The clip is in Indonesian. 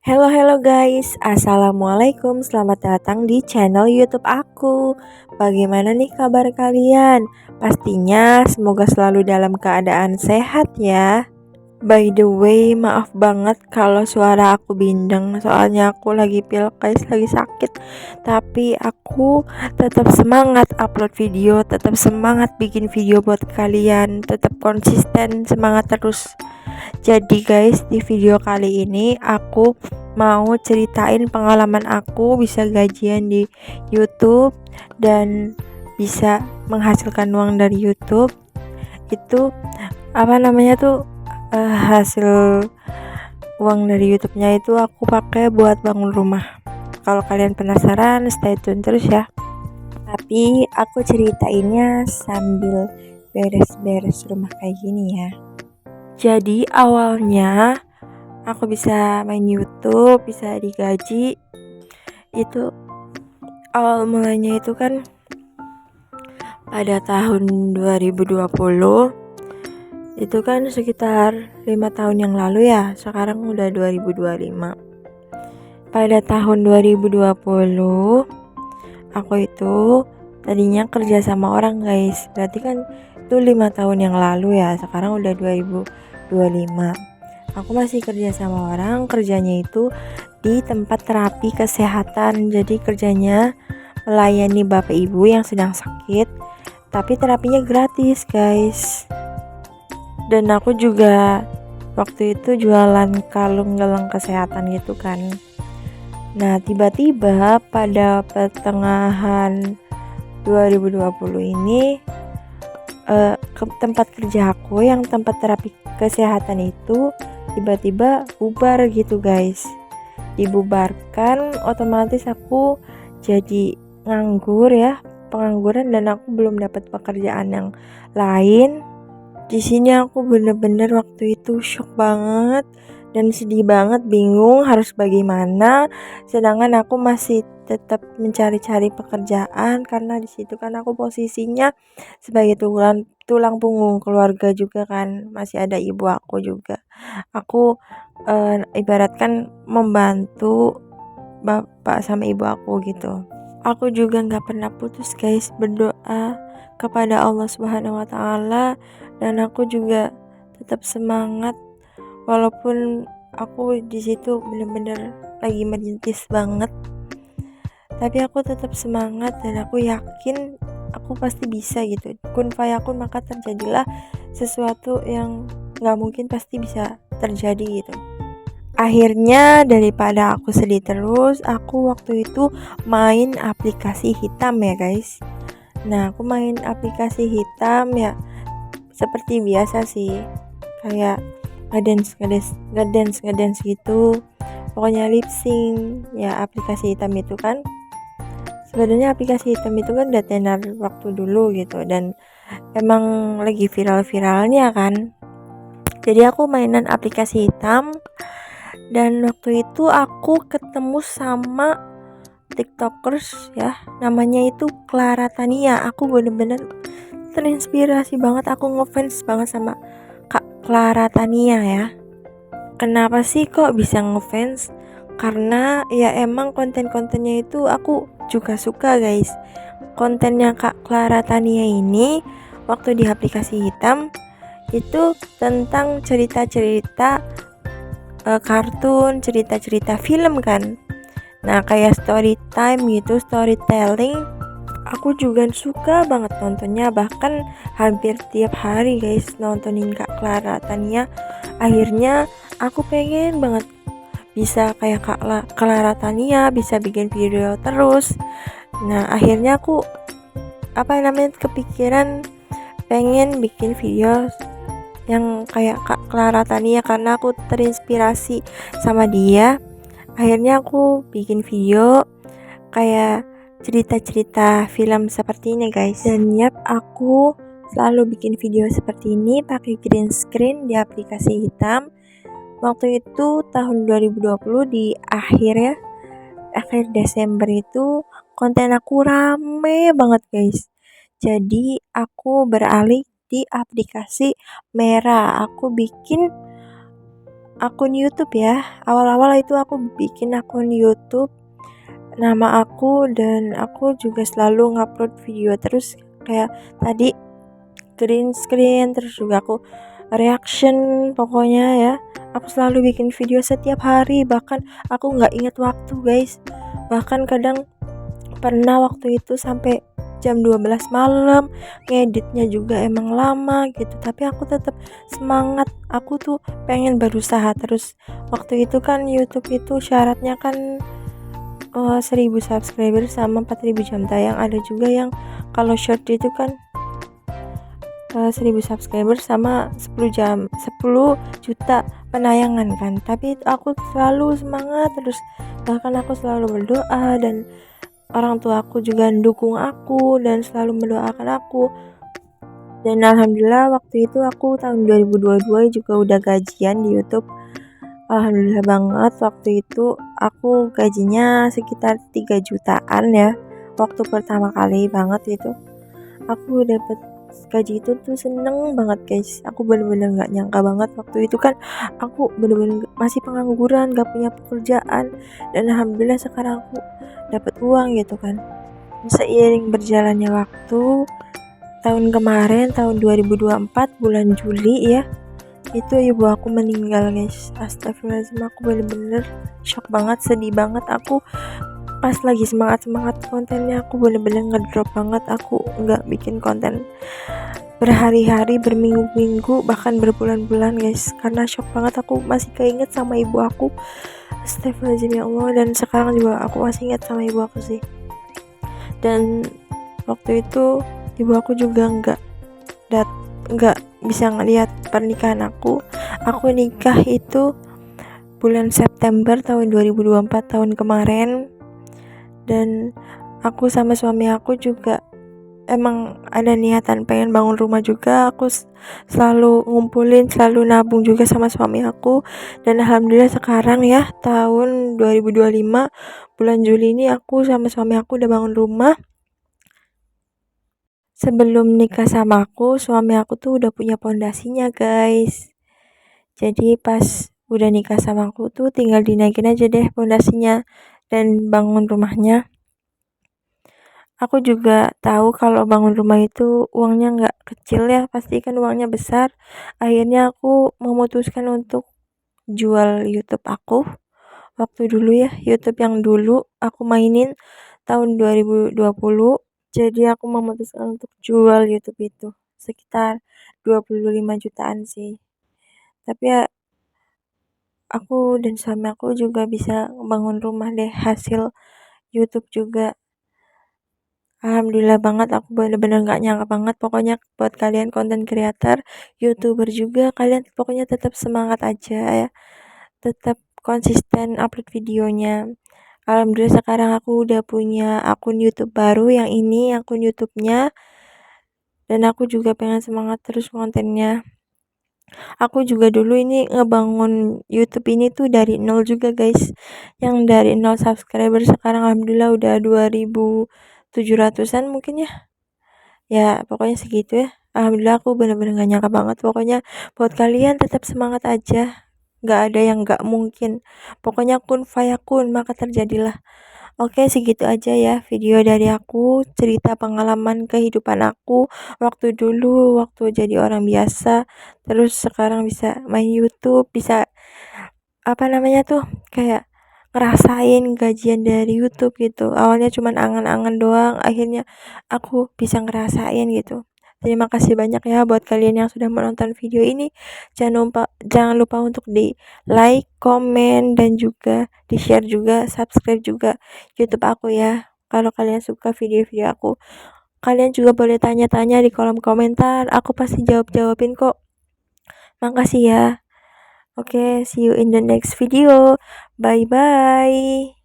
Hello guys, assalamualaikum. Selamat datang di channel YouTube aku. Bagaimana nih kabar kalian? Pastinya semoga selalu dalam keadaan sehat ya. By the way, maaf banget kalau suara aku bindeng, soalnya aku lagi pilkes, lagi sakit. Tapi aku tetap semangat upload video, tetap semangat bikin video buat kalian, tetap konsisten, semangat terus. Jadi guys, di video kali ini aku mau ceritain pengalaman aku bisa gajian di YouTube dan bisa menghasilkan uang dari YouTube. Itu hasil uang dari YouTube-nya itu aku pakai buat bangun rumah. Kalau kalian penasaran, stay tune terus ya. Tapi aku ceritainnya sambil beres-beres rumah kayak gini ya. Jadi awalnya aku bisa main YouTube, bisa digaji. Itu awal mulanya itu kan pada tahun 2020. Itu kan sekitar 5 tahun yang lalu ya. Sekarang udah 2025. Pada tahun 2020 aku itu tadinya kerja sama orang guys. Berarti kan itu 5 tahun yang lalu ya. Sekarang udah 2025. Aku masih kerja sama orang, kerjanya itu di tempat terapi kesehatan. Jadi kerjanya melayani bapak ibu yang sedang sakit, tapi terapinya gratis guys. Dan aku juga waktu itu jualan kalung gelang kesehatan gitu kan. Nah tiba-tiba pada pertengahan 2020 ini ke tempat kerja aku yang tempat terapi kesehatan itu tiba-tiba bubar gitu guys. Dibubarkan, otomatis aku jadi nganggur ya, pengangguran, dan aku belum dapat pekerjaan yang lain. Di sini aku bener-bener waktu itu shock banget dan sedih banget, bingung harus bagaimana. Sedangkan aku masih tetap mencari-cari pekerjaan karena di situ kan aku posisinya sebagai tulang punggung keluarga juga kan, masih ada ibu aku juga. Aku ibaratkan membantu bapak sama ibu aku gitu. Aku juga nggak pernah putus guys berdoa kepada Allah Subhanahu wa Ta'ala, dan aku juga tetap semangat walaupun aku di situ bener-bener lagi merintis banget. Tapi aku tetap semangat dan aku yakin aku pasti bisa gitu. Kun fayakun, maka terjadilah sesuatu yang nggak mungkin pasti bisa terjadi gitu. Akhirnya daripada aku sedih terus, aku waktu itu main aplikasi hitam ya guys. Nah aku main aplikasi hitam ya seperti biasa sih, kayak ngedance gitu, pokoknya lip sync ya. Aplikasi hitam itu kan sebenarnya aplikasi hitam itu kan udah tenar waktu dulu gitu, dan emang lagi viral-viralnya kan. Jadi aku mainan aplikasi hitam, dan waktu itu aku ketemu sama tiktokers ya, namanya itu Clara Tania. Aku bener-bener terinspirasi banget, aku ngefans banget sama Kak Clara Tania ya. Kenapa sih kok bisa ngefans? Karena ya emang konten-kontennya itu aku juga suka guys. Kontennya Kak Clara Tania ini waktu di aplikasi hitam itu tentang cerita-cerita kartun, cerita-cerita film kan. Nah kayak story time gitu, storytelling. Aku juga suka banget nontonnya, bahkan hampir tiap hari guys nontonin Kak Clara Tania. Akhirnya aku pengen banget bisa kayak Kak Clara Tania, bisa bikin video terus. Nah akhirnya aku kepikiran pengen bikin video yang kayak Kak Clara Tania karena aku terinspirasi sama dia. Akhirnya aku bikin video kayak cerita-cerita film seperti ini guys. Dan yap, aku selalu bikin video seperti ini pakai green screen di aplikasi hitam. Waktu itu tahun 2020 di akhir Desember itu konten aku rame banget guys. Jadi aku beralih di aplikasi merah. Aku bikin akun YouTube ya. Awal-awal itu aku bikin akun YouTube nama aku, dan aku juga selalu ngupload video terus kayak tadi green screen, terus juga aku reaction, pokoknya ya aku selalu bikin video setiap hari, bahkan aku nggak inget waktu guys. Bahkan kadang pernah waktu itu sampai jam 12 malam, ngeditnya juga emang lama gitu, tapi aku tetap semangat. Aku tuh pengen berusaha terus. Waktu itu kan YouTube itu syaratnya kan 1000 subscriber sama 4000 jam tayang. Ada juga yang kalau short itu kan 1000 subscriber sama 10 juta penayangan kan. Tapi aku selalu semangat terus, bahkan aku selalu berdoa, dan orang tua aku juga mendukung aku dan selalu mendoakan aku. Dan alhamdulillah waktu itu aku tahun 2022 juga udah gajian di YouTube. Alhamdulillah banget, waktu itu aku gajinya sekitar 3 jutaan ya. Waktu pertama kali banget itu aku dapet gaji itu tuh seneng banget guys. Aku bener-bener gak nyangka banget. Waktu itu kan aku bener-bener masih pengangguran, gak punya pekerjaan, dan alhamdulillah sekarang aku dapat uang gitu kan. Seiring berjalannya waktu, tahun kemarin tahun 2024 bulan Juli ya, itu ibu aku meninggal guys. Astagfirullahaladzim, aku bener-bener shock banget, sedih banget. Aku pas lagi semangat kontennya, aku bener-bener ngedrop banget. Aku nggak bikin konten berhari-hari, berminggu-minggu, bahkan berbulan-bulan guys, karena shock banget. Aku masih keinget sama ibu aku. Astagfirullahaladzim ya Allah. Dan sekarang juga aku masih ingat sama ibu aku sih. Dan waktu itu ibu aku juga nggak bisa ngelihat pernikahan aku. Aku nikah itu bulan September tahun 2024 tahun kemarin. Dan aku sama suami aku juga emang ada niatan pengen bangun rumah juga. Aku selalu ngumpulin, selalu nabung juga sama suami aku. Dan alhamdulillah sekarang ya tahun 2025 bulan Juli ini aku sama suami aku udah bangun rumah. Sebelum nikah sama aku, suami aku tuh udah punya pondasinya guys. Jadi pas udah nikah sama aku tuh tinggal dinaikin aja deh pondasinya dan bangun rumahnya. Aku juga tahu kalau bangun rumah itu uangnya nggak kecil ya, pasti kan uangnya besar. Akhirnya aku memutuskan untuk jual YouTube aku. Waktu dulu ya, YouTube yang dulu aku mainin tahun 2020. Jadi aku memutuskan untuk jual YouTube itu sekitar 25 jutaan sih. Tapi ya aku dan suami aku juga bisa bangun rumah deh hasil YouTube juga. Alhamdulillah banget, aku bener-bener gak nyangka banget. Pokoknya buat kalian content creator, YouTuber juga, kalian pokoknya tetap semangat aja ya. Tetap konsisten upload videonya. Alhamdulillah sekarang aku udah punya akun YouTube baru, yang ini akun YouTube-nya, dan aku juga pengen semangat terus kontennya. Aku juga dulu ini ngebangun YouTube ini tuh dari nol juga guys. Yang dari 0 subscriber sekarang alhamdulillah udah 2700-an mungkin ya. Ya pokoknya segitu ya. Alhamdulillah aku bener-bener gak nyangka banget. Pokoknya buat kalian tetap semangat aja. Gak ada yang gak mungkin. Pokoknya kun fayakun, maka terjadilah. Oke, segitu aja ya video dari aku, cerita pengalaman kehidupan aku waktu dulu, waktu jadi orang biasa, terus sekarang bisa main YouTube, bisa apa namanya tuh, kayak ngerasain gajian dari YouTube gitu. Awalnya cuman angan-angan doang, akhirnya aku bisa ngerasain gitu. Terima kasih banyak ya buat kalian yang sudah menonton video ini. Jangan lupa untuk di like, komen, dan juga di share juga, subscribe juga YouTube aku ya. Kalau kalian suka video-video aku, kalian juga boleh tanya-tanya di kolom komentar. Aku pasti jawabin kok. Makasih ya. Oke, see you in the next video. Bye bye.